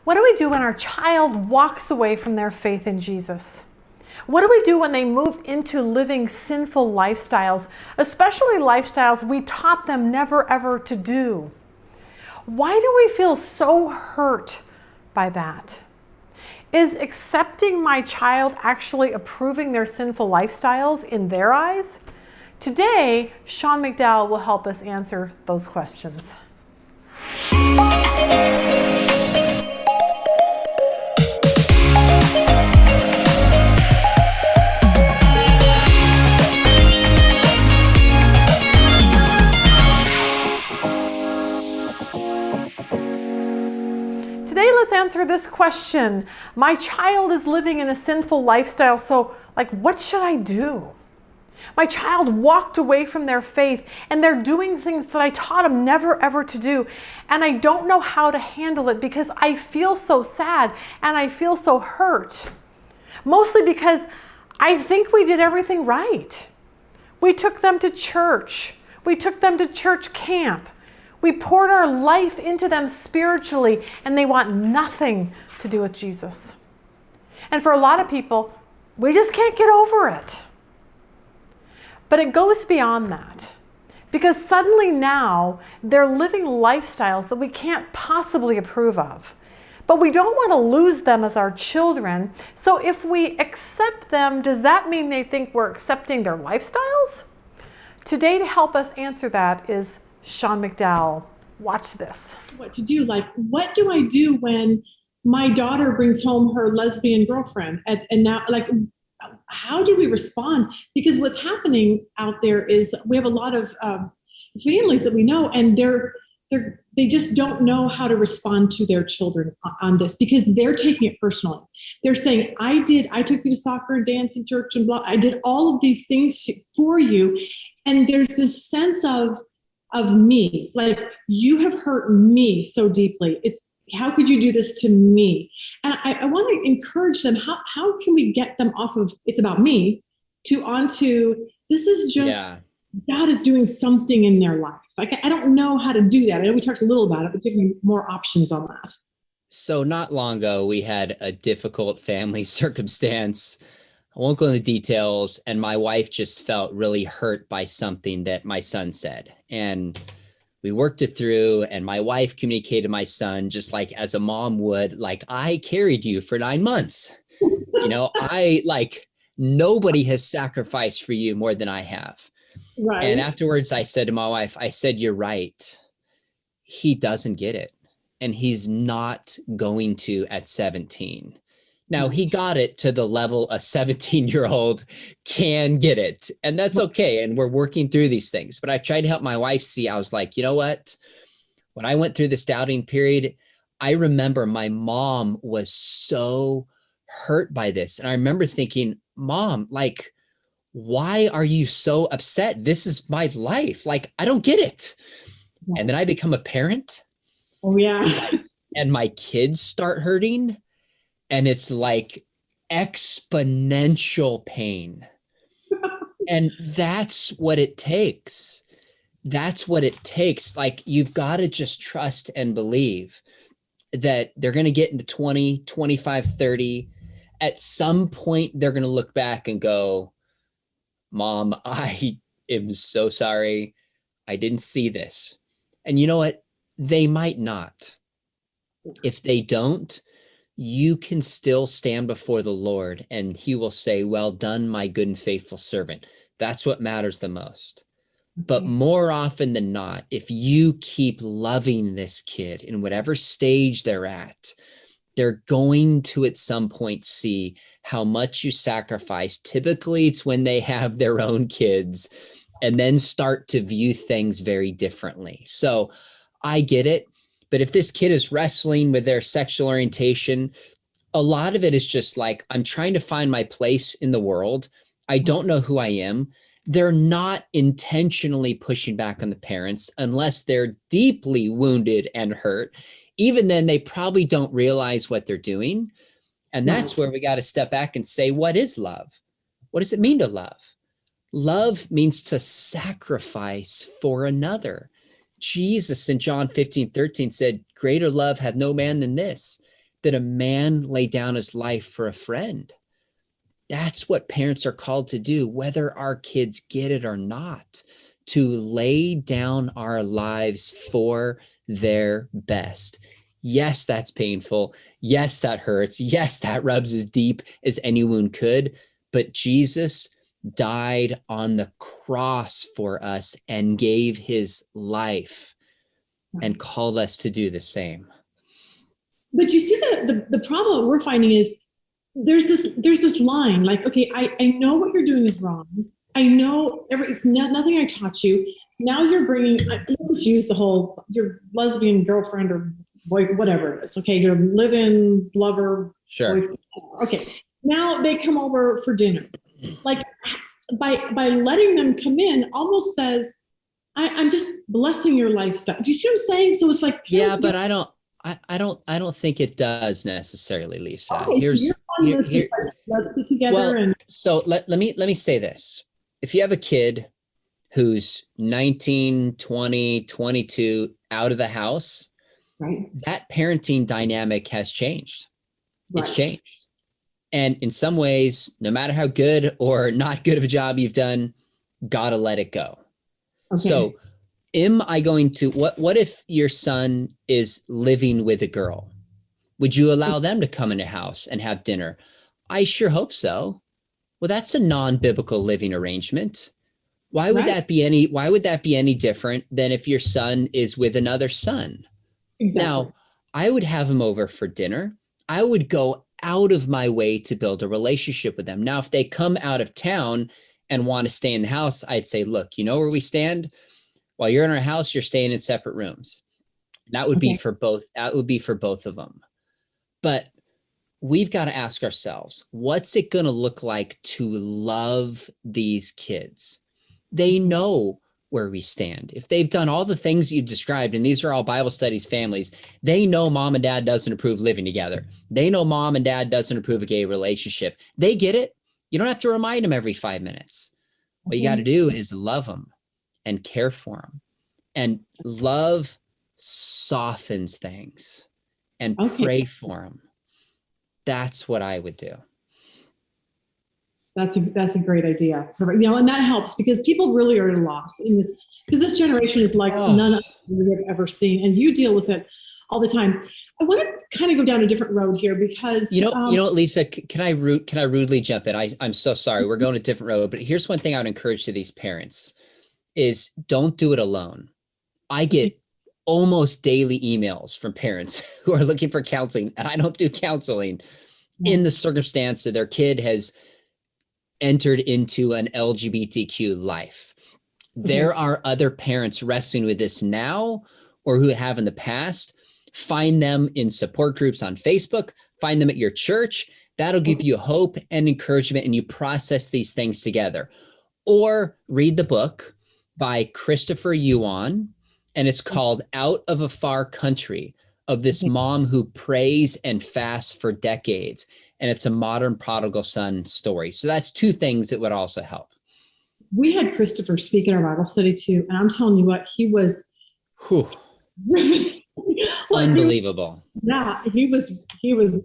What do we do when our child walks away from their faith in Jesus? What do we do when they move into living sinful lifestyles, especially lifestyles we taught them never ever to do? Why do we feel so hurt by that? Is accepting my child actually approving their sinful lifestyles in their eyes? Today, Sean McDowell will help us answer those questions. Today, let's answer this question. My child is living in a sinful lifestyle, so what should I do? My child walked away from their faith and they're doing things that I taught them never ever to do. And I don't know how to handle it because I feel so sad and I feel so hurt. Mostly because I think we did everything right. We took them to church. We took them to church camp. We poured our life into them spiritually, and they want nothing to do with Jesus. And for a lot of people, we just can't get over it. But it goes beyond that, because suddenly now they're living lifestyles that we can't possibly approve of. But we don't want to lose them as our children. So if we accept them, does that mean they think we're accepting their lifestyles? Today, to help us answer that is Sean McDowell. Watch this. What to do? What do I do when my daughter brings home her lesbian girlfriend? And now, how do we respond? Because what's happening out there is we have a lot of families that we know, and they just don't know how to respond to their children on this because they're taking it personally. They're saying, I took you to soccer and dance and church and blah. I did all of these things for you. And there's this sense of me, you have hurt me so deeply. How could you do this to me? And I want to encourage them. How can we get them off of it's about me to onto this is just God is doing something in their life. I don't know how to do that. I know we talked a little about it, but give me more options on that. So not long ago, we had a difficult family circumstance. I won't go into details. And my wife just felt really hurt by something that my son said. And we worked it through, and my wife communicated to my son, just like as a mom would, I carried you for 9 months. Nobody has sacrificed for you more than I have. Right. And afterwards I said to my wife, I said, you're right. He doesn't get it. And he's not going to at 17. Now, he got it to the level a 17-year-old can get it, and that's okay. And we're working through these things. But I tried to help my wife see, I was like, you know what? When I went through this doubting period, I remember my mom was so hurt by this. And I remember thinking, Mom, why are you so upset? This is my life. I don't get it. And then I become a parent. Oh, yeah. And my kids start hurting. And it's exponential pain. And that's what it takes. That's what it takes. You've got to just trust and believe that they're going to get into 20, 25, 30. At some point, they're going to look back and go, Mom, I am so sorry. I didn't see this. And you know what? They might not. If they don't, you can still stand before the Lord and he will say, well done, my good and faithful servant. That's what matters the most. But more often than not, if you keep loving this kid in whatever stage they're at, they're going to at some point see how much you sacrifice. Typically, it's when they have their own kids and then start to view things very differently. So I get it. But if this kid is wrestling with their sexual orientation, a lot of it is just I'm trying to find my place in the world. I don't know who I am. They're not intentionally pushing back on the parents unless they're deeply wounded and hurt. Even then, they probably don't realize what they're doing. And that's where we got to step back and say, what is love? What does it mean to love? Love means to sacrifice for another. Jesus in John 15:13 said, greater love hath no man than this, that a man lay down his life for a friend. That's what parents are called to do, whether our kids get it or not, to lay down our lives for their best. Yes, that's painful. Yes, that hurts. Yes, that rubs as deep as any wound could. But Jesus died on the cross for us and gave his life and called us to do the same. But you see the problem we're finding is there's this line like, okay, I know what you're doing is wrong. I know it's nothing I taught you. Now you're bringing, let's just use the whole, your lesbian girlfriend or boy, whatever it is. Okay, your live-in lover. Sure. Boyfriend. Okay, now they come over for dinner. Like by letting them come in, almost says, I'm just blessing your lifestyle. Do you see what I'm saying? So it's like, yeah, but I don't think it does necessarily, Lisa. Okay, let's get together. Well, so let me say this. If you have a kid who's 19, 20, 22 out of the house, right, that parenting dynamic has changed. Right. It's changed. And in some ways, no matter how good or not good of a job you've done, gotta let it go. Okay. So am I going to, what if your son is living with a girl? Would you allow them to come in a house and have dinner? I sure hope so. Well, that's a non-biblical living arrangement. Why would that be any different than if your son is with another son? Exactly. Now, I would have him over for dinner. I would go out of my way to build a relationship with them. Now, if they come out of town and want to stay in the house, I'd say, look, you know where we stand? While you're in our house, you're staying in separate rooms. That would be for both. That would be for both of them. But we've got to ask ourselves, what's it going to look like to love these kids? They know where we stand. If they've done all the things you described, and these are all Bible studies families, they know mom and dad doesn't approve living together. They know mom and dad doesn't approve a gay relationship. They get it. You don't have to remind them every 5 minutes. What you got to do is love them and care for them. And love softens things, and pray for them. That's what I would do. That's a great idea. You know, and that helps because people really are at a loss in this, because this generation is like none of we have ever seen, and you deal with it all the time. I want to kind of go down a different road here because you know, Lisa, can I rudely jump in? I'm so sorry. We're going a different road, but here's one thing I would encourage to these parents is don't do it alone. I get almost daily emails from parents who are looking for counseling, and I don't do counseling in the circumstance that their kid has entered into an LGBTQ life. There are other parents wrestling with this now or who have in the past. Find them in support groups on Facebook, find them at your church. That'll give you hope and encouragement, and you process these things together. Or read the book by Christopher Yuan, and it's called Out of a Far Country, of this mom who prays and fasts for decades. And it's a modern prodigal son story. So that's two things that would also help. We had Christopher speak in our Bible study too. And I'm telling you what, he was unbelievable. He was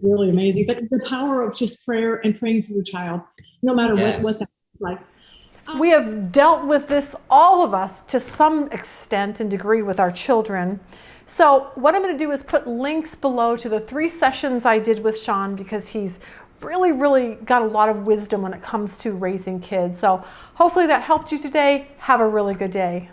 really amazing. But the power of just prayer and praying for your child, no matter what that's like. We have dealt with this, all of us, to some extent and degree with our children. So what I'm going to do is put links below to the 3 sessions I did with Sean, because he's really got a lot of wisdom when it comes to raising kids. So hopefully that helped you today. Have a really good day.